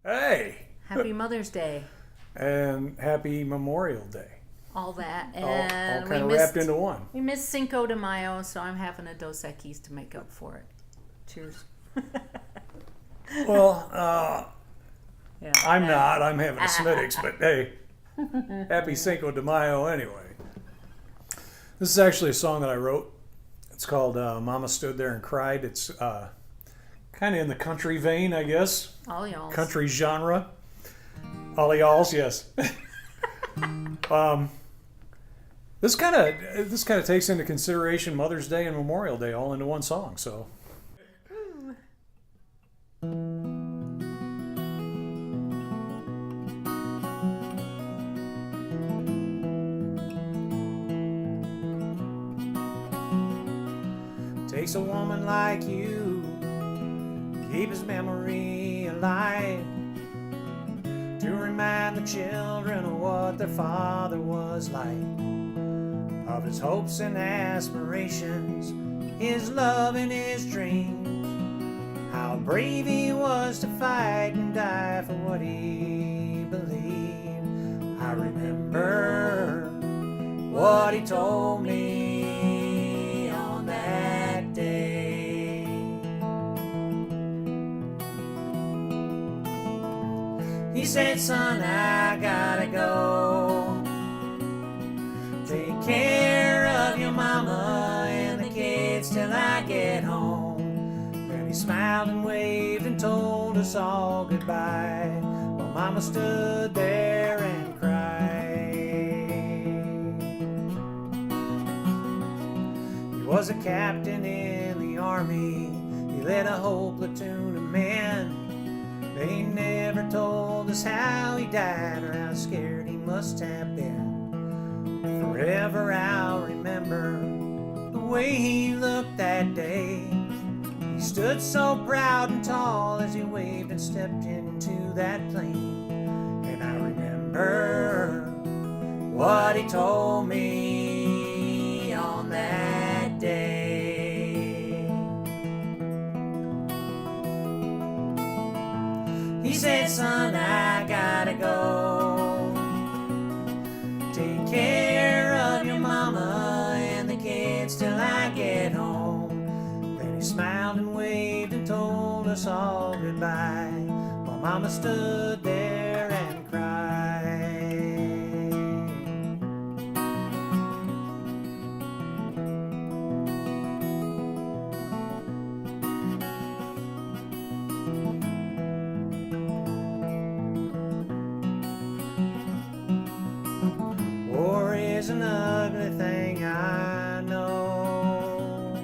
Hey! Happy Mother's Day. And happy Memorial Day. All that. All And kind of wrapped into one. we missed Cinco de Mayo, so I'm having a Dos Equis to make up for it. Cheers. Well, Yeah. I'm not. I'm having a Smittix, but hey, happy Cinco de Mayo anyway. This is actually a song that I wrote. It's called Mama Stood There and Cried. It's kind of in the country vein, I guess. All y'all. Country genre. All y'all's, yes. This kind of takes into consideration Mother's Day and Memorial Day all into one song. So. Takes a woman like you to keep his memory alive, to remind the children of what their father was like, of his hopes and aspirations, his love and his dreams, how brave he was to fight and die for what he believed. I remember what he told me on that day. He said, son, I gotta go. Take care of your mama and the kids till I get home. Then he smiled and waved and told us all goodbye, while mama stood there and cried. He was a captain in the army. He led a whole platoon of men. They never told us how he died or how scared he must have been. Forever I'll remember the way he looked that day. He stood so proud and tall as he waved and stepped into that plane. And I remember what he told me on that day. He said, son, I gotta go. Take care of your mama and the kids till I get home. Then he smiled and waved and told us all goodbye, while mama stood there and cried. War is an ugly thing, I know.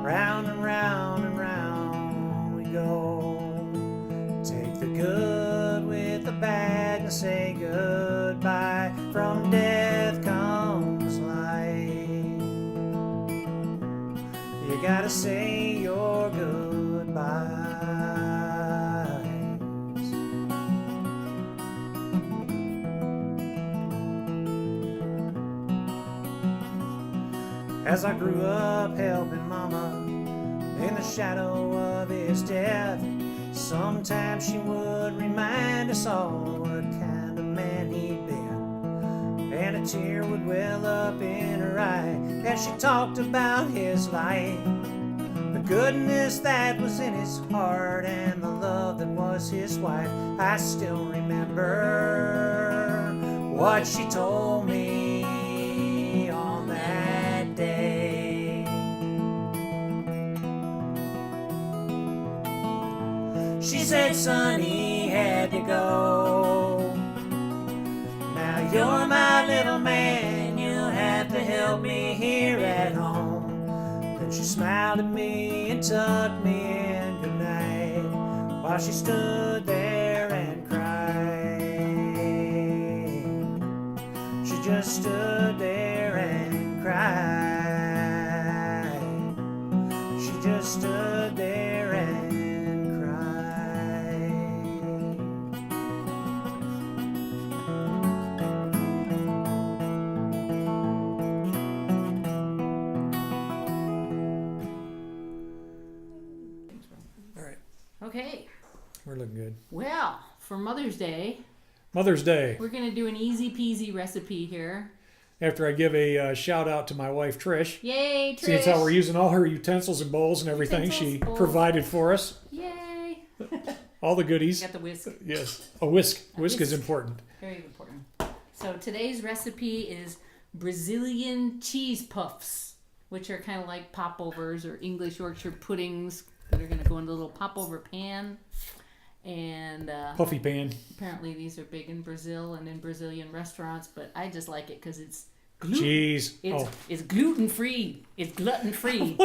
Round and round and round we go. Take the good with the bad and say goodbye. From death comes life. You gotta say your goodbyes. As I grew up helping mama in the shadow of his death, sometimes she would remind us all what kind of man he'd been. And a tear would well up in her eye as she talked about his life, the goodness that was in his heart and the love that was his wife. I still remember what she told me on that day. She said, son, he had to go. Now you're my little man, you'll have to help me here at home. Then she smiled at me and tucked me in goodnight, while she stood there and cried. She just stood there and cried. She just stood there and cried. Okay. We're looking good. Well, for Mother's Day, Mother's Day. we're going to do an easy peasy recipe here. After I give a shout out to my wife, Trish. Yay, Trish! See, it's how we're using all her utensils and bowls and everything she provided for us. Yay! All the goodies. Got the whisk. Yes. A whisk. Whisk is important. Very important. So today's recipe is Brazilian cheese puffs, which are kind of like popovers or English Yorkshire puddings that are going to go in a little popover pan. And Puffy pan. apparently these are big in Brazil and in Brazilian restaurants, but I just like it because it's Cheese. It's gluten free. It's gluten free.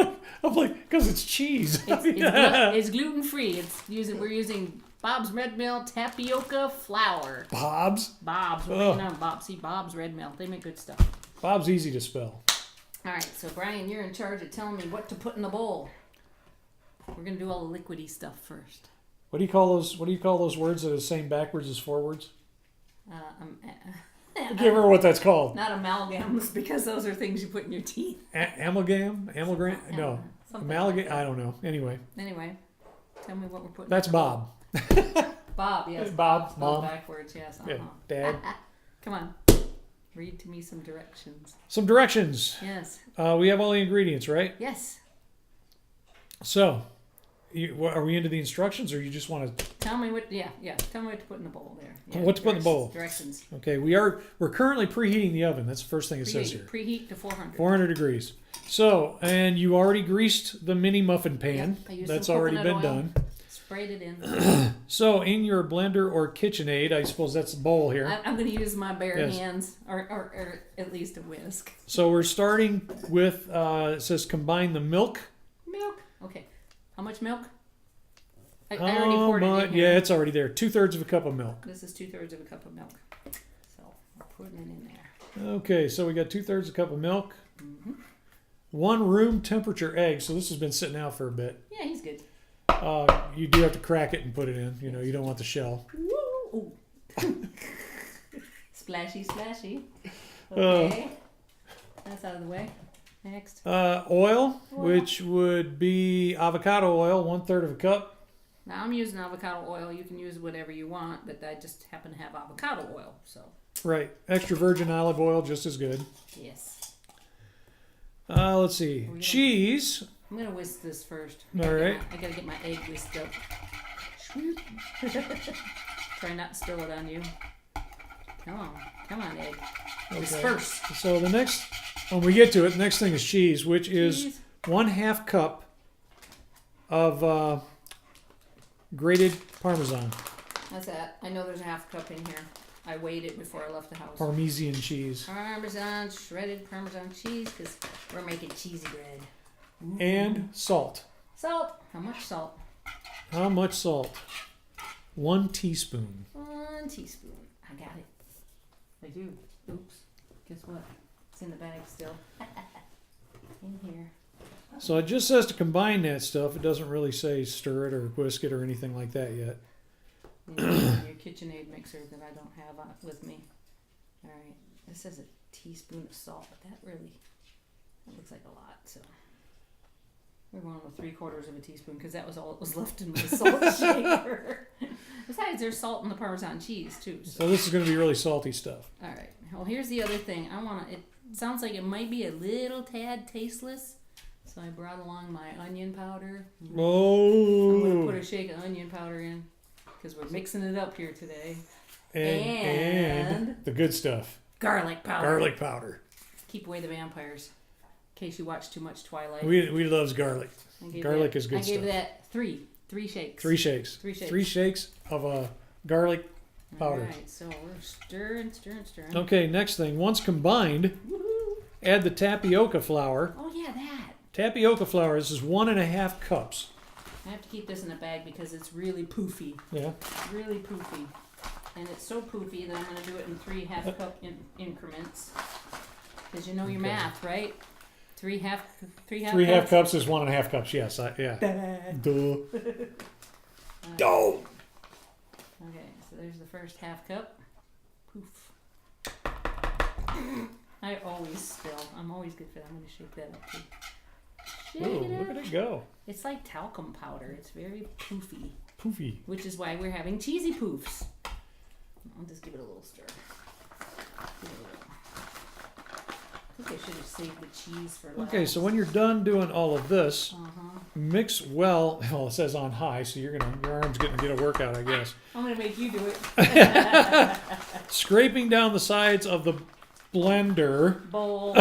I'm like, because it's cheese. It's gluten free. We're using Bob's Red Mill tapioca flour. Bob's. We're on Bob's. See, Bob's Red Mill. They make good stuff. Bob's easy to spell. All right, so Brian, you're in charge of telling me what to put in the bowl. We're gonna do all the liquidy stuff first. What do you call those? What do you call those words that are the same backwards as forwards? I can't remember what that's called. Not amalgams, because those are things you put in your teeth. Amalgam? No. Amalgam? I don't know. Anyway, tell me what we're putting. that's Bob. Bob, yes. Bob, Mom. Backwards, yes. Yeah, Dad. Come on. Read to me some directions. Some directions. Yes. We have all the ingredients, right? Yes. So, are we into the instructions, or you just want to? Tell me what. Yeah. Tell me what to put in the bowl there. Yeah, what to put in the bowl? Directions. Okay, we're currently preheating the oven. That's the first thing it says here. Preheat to 400. 400 degrees. So, and you already greased the mini muffin pan. Yep, I used That's some already been coconut oil. done. Sprayed it in. So, in your blender or KitchenAid, I suppose that's the bowl here. I'm going to use my bare Yes. hands, or at least a whisk. So we're starting with, it says combine the milk. Milk. Okay. How much milk? I already poured it in here. Yeah, it's already there. 2/3 of a cup of milk. This is 2/3 of a cup of milk. So we're putting it in there. Okay, so we got 2/3 a cup of milk. 1 room temperature egg. So this has been sitting out for a bit. Yeah, he's good. You do have to crack it and put it in. You know, you don't want the shell. Woo! Splashy. Okay. That's out of the way. Next. Oil, which would be avocado oil, 1/3 of a cup. Now I'm using avocado oil. You can use whatever you want, but I just happen to have avocado oil, so. Right. Extra virgin olive oil, just as good. Yes. Let's see. Cheese. I'm gonna whisk this first. All right. I gotta get my egg whisked up. Try not to spill it on you. Come on, egg. Disperse. So the next, when we get to it, the next thing is cheese, which is 1/2 cup of grated Parmesan. That's that. I know there's a 1/2 cup in here. I weighed it before I left the house. Parmesan cheese. Parmesan, shredded Parmesan cheese, because we're making cheesy bread. Ooh. And salt. Salt. How much salt? How much salt? 1 teaspoon. 1 teaspoon. I got it. I do. Oops. Guess what? It's in the bag still. In here. So it just says to combine that stuff. It doesn't really say stir it or whisk it or anything like that yet. Your KitchenAid mixer that I don't have with me. All right. This says a teaspoon of salt, but that looks like a lot. So we're going with 3/4 of a teaspoon because that was all that was left in my salt shaker. Besides, there's salt in the Parmesan cheese too. So this is going to be really salty stuff. All right. Well, here's the other thing. It sounds like it might be a little tad tasteless. So I brought along my onion powder. Oh. I'm going to put a shake of onion powder in because we're mixing it up here today. And the good stuff. Garlic powder. Garlic powder. Keep away the vampires. In case you watch too much Twilight. We loves garlic. Garlic is good stuff. I gave that three shakes. 3 shakes. 3 shakes. 3 shakes of garlic powder. All right, so we're stirring. Okay, next thing. Once combined, add the tapioca flour. Oh yeah, that. Tapioca flour. This is 1.5 cups. I have to keep this in a bag because it's really poofy. Yeah. Really poofy. And it's so poofy that I'm going to do it in 3 half-cup increments. Because you know your math, right? 3 half cups is 1.5 cups. Yes, yeah. Duh. Okay, so there's the first 1/2 cup. Poof. I always spill. I'm always good for that. I'm going to shake that up too. Shake it up. Look at it go. It's like talcum powder. It's very poofy. Poofy. which is why we're having cheesy poofs. I'll just give it a little stir. Give it a little. I think I should have saved the cheese for last. Okay, so when you're done doing all of this, Uh-huh. mix well. Well, it says on high, so your arm's getting to get a workout, I guess. I'm gonna make you do it. Scraping down the sides of the blender Bowl.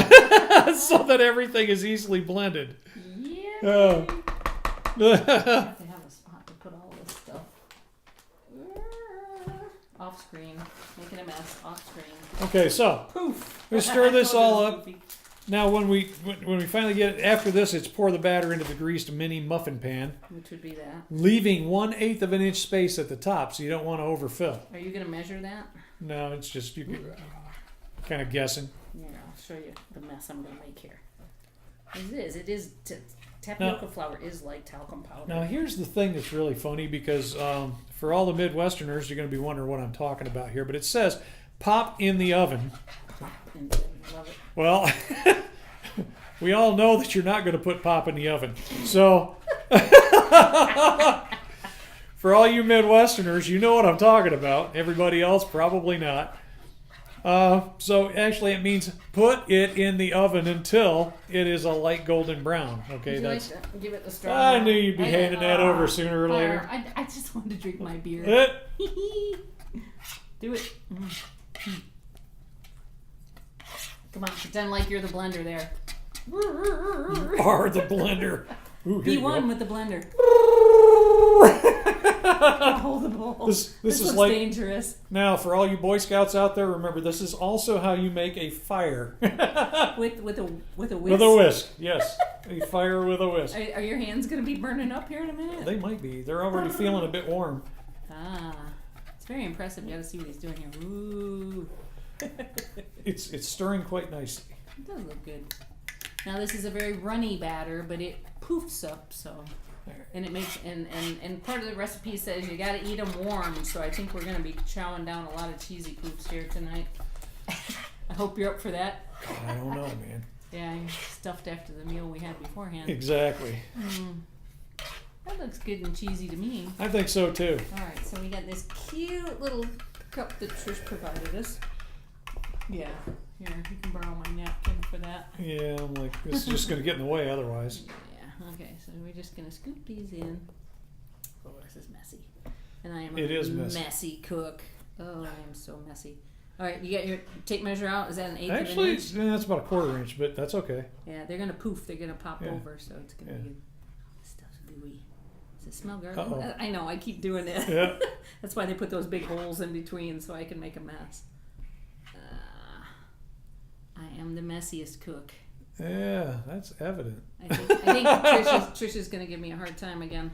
so that everything is easily blended. Yeah. Oh. I have to have a spot to put all this stuff. Off screen. Making a mess. Off screen. Okay, so Poof. we stir this all up. Goofy. Now, when we finally get it, after this, it's pour the batter into the greased mini muffin pan, Which would be that. leaving 1/8 of an inch space at the top, so you don't want to overfill. Are you gonna measure that? No, it's just you kind of guessing. Yeah, I'll show you the mess I'm gonna make here. It is. Tapioca flour is like talcum powder. Now, here's the thing that's really funny because for all the Midwesterners, you're going to be wondering what I'm talking about here, but it says pop in the oven. And love it. Well, we all know that you're not going to put pop in the oven. So, for all you Midwesterners, you know what I'm talking about. Everybody else, probably not. So, actually, it means put it in the oven until it is a light golden brown. Okay, Would you that's. like to give it the straw? I knew you'd be handing that over sooner or later. I just wanted to drink my beer. Do it. Come on, pretend like you're the blender there. You are the blender. Ooh, Be here you one go. with the blender. Hold the bowl. This is looks like dangerous. Now, for all you Boy Scouts out there, remember this is also how you make a fire. With a whisk. With a whisk, yes, a fire with a whisk. Are your hands going to be burning up here in a minute? They might be. They're already feeling a bit warm. It's very impressive. You got to see what he's doing here. Ooh. It's stirring quite nicely. It does look good. Now this is a very runny batter, but it poofs up, so. And it makes and part of the recipe says you got to eat them warm. So I think we're gonna be chowing down a lot of cheesy poofs here tonight. I hope you're up for that. God, I don't know, man. Yeah, you're stuffed after the meal we had beforehand. Exactly. That looks good and cheesy to me. I think so too. All right, so we got this cute little cup that Trish provided us. Yeah, here you can borrow my napkin for that. Yeah, I'm like, this is just gonna get in the way otherwise. Yeah, okay, so we're just gonna scoop these in. Oh, this is messy. And I am It a is messy. messy cook. Oh, I am so messy. All right, you got your tape measure out? Is that an eighth Actually, of an inch? yeah, that's about a 1/4 inch, but that's okay. Yeah, they're gonna poof. They're gonna pop Yeah. over, so it's gonna Yeah. be good. This stuff's gooey. Does it smell good? Uh-oh. I know, I keep doing it. Yeah. That's why they put those big holes in between so I can make a mess. I am the messiest cook. Yeah, that's evident. I think Trisha's gonna give me a hard time again.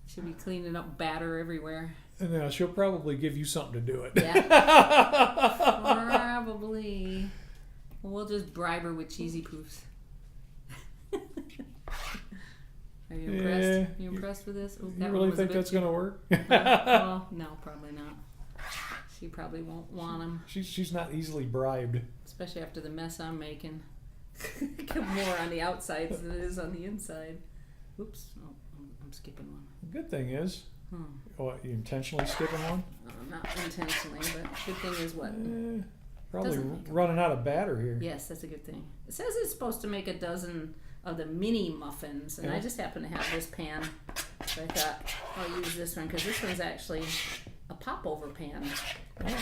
She'll be cleaning up batter everywhere. And now she'll probably give you something to do it. Yeah. Probably. Well, we'll just bribe her with cheesy poofs. Are you impressed? Yeah. You impressed with this? Ooh, You that one really was a think bit that's too- gonna work? Well, no, probably not. She probably won't want them, She's not easily bribed. especially after the mess I'm making. More on the outsides than it is on the inside. Oops. Oh, I'm skipping one. The good thing is, Hmm. what, you intentionally skipping one? Not intentionally, but good thing is what? Probably Doesn't make 'em. running out of batter here. Yes, that's a good thing. It says it's supposed to make a dozen of the mini muffins, and I Yeah. just happen to have this pan. So I thought I'll use this one because this one's actually a popover pan. Well,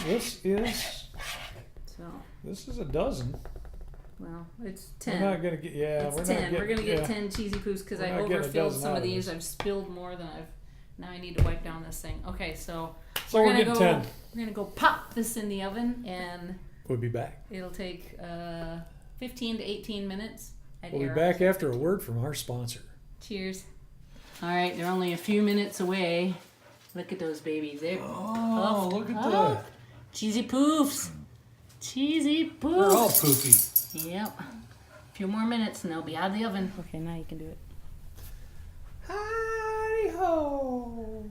this is a dozen. Well, it's We're 10. not gonna get. Yeah, It's we're 10. not getting. We're gonna get yeah. 10 cheesy poofs because We're I not getting a overfilled dozen some out of of these. this. I've spilled more than I've. Now I need to wipe down this thing. Okay, so So we're gonna getting go. 10. We're gonna go pop this in the oven, and We'll be back. it'll take 15 to 18 minutes. At We'll be air. back after a word from our sponsor. Cheers. All right, they're only a few minutes away. Look at those babies. They're Oh, puffed look at up. that. Cheesy poofs. Cheesy They're all poofs. poofy. Yep. A few more minutes and they'll be out of the oven. Okay, now you can do it. Hi ho.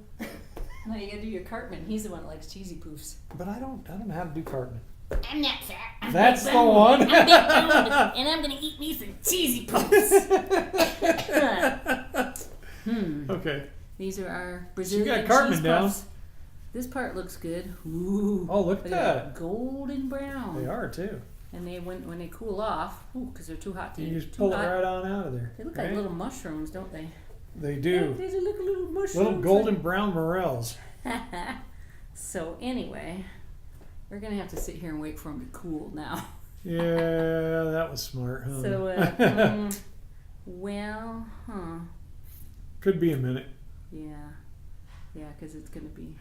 Now you gotta do your Cartman. He's the one that likes cheesy poofs. But I don't know how to do Cartman. I'm not fat. I'm That's big the boned. one. I'm big boned, and I'm gonna eat me some cheesy poofs. Okay. These are our So you Brazilian got Cartman cheese down. puffs. This part looks good. Ooh. Oh, look at that. Golden brown. They are too. And they when they cool off, because they're too hot to eat. You just too pull it hot. right on out of there. They look right? like little mushrooms, don't they? They do. These look like little mushrooms. Little golden brown morels. So anyway, we're gonna have to sit here and wait for them to cool now. Yeah, that was smart, huh? So, Could be a minute. yeah, because it's gonna be.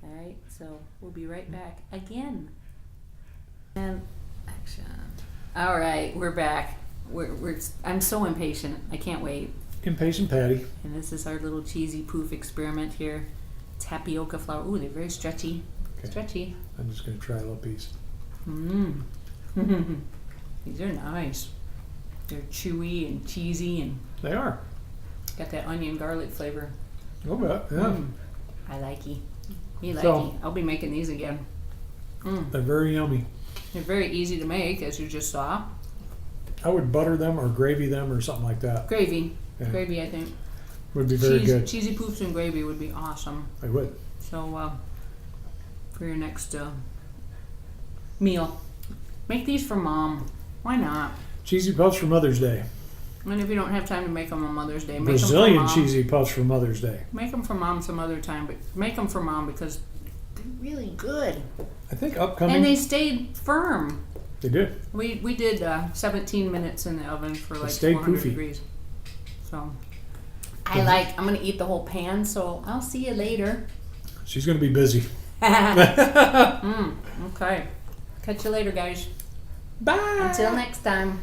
All right, so we'll be right back again. And action. All right, we're back. I'm so impatient. I can't wait. Impatient Patty. And this is our little cheesy poof experiment here. Tapioca flour. Ooh, they're very stretchy. Okay. Stretchy. I'm just going to try a little piece. Mmm. These are nice. They're chewy and cheesy and They are. got that onion garlic flavor. Oh, bet. Yeah. I likey. Me likey. So- I'll be making these again. They're very yummy. They're very easy to make, as you just saw. I would butter them or gravy them or something like that. Gravy. Yeah. Gravy, I think. Would be very good. Cheesy poofs and gravy would be awesome. I would. So, for your next meal, make these for Mom. Why not? Cheesy puffs for Mother's Day. And if you don't have time to make them on Mother's Day, make Brazilian them for Mom. cheesy puffs for Mother's Day. Make them for Mom some other time, but make them for Mom because they're really good. I think upcoming. And they stayed firm. They did. We did 17 minutes in the oven for like stayed 400 poofy. degrees. So I'm gonna eat the whole pan. So I'll see you later. She's going to be busy. Okay. Catch you later, guys. Bye. Until next time.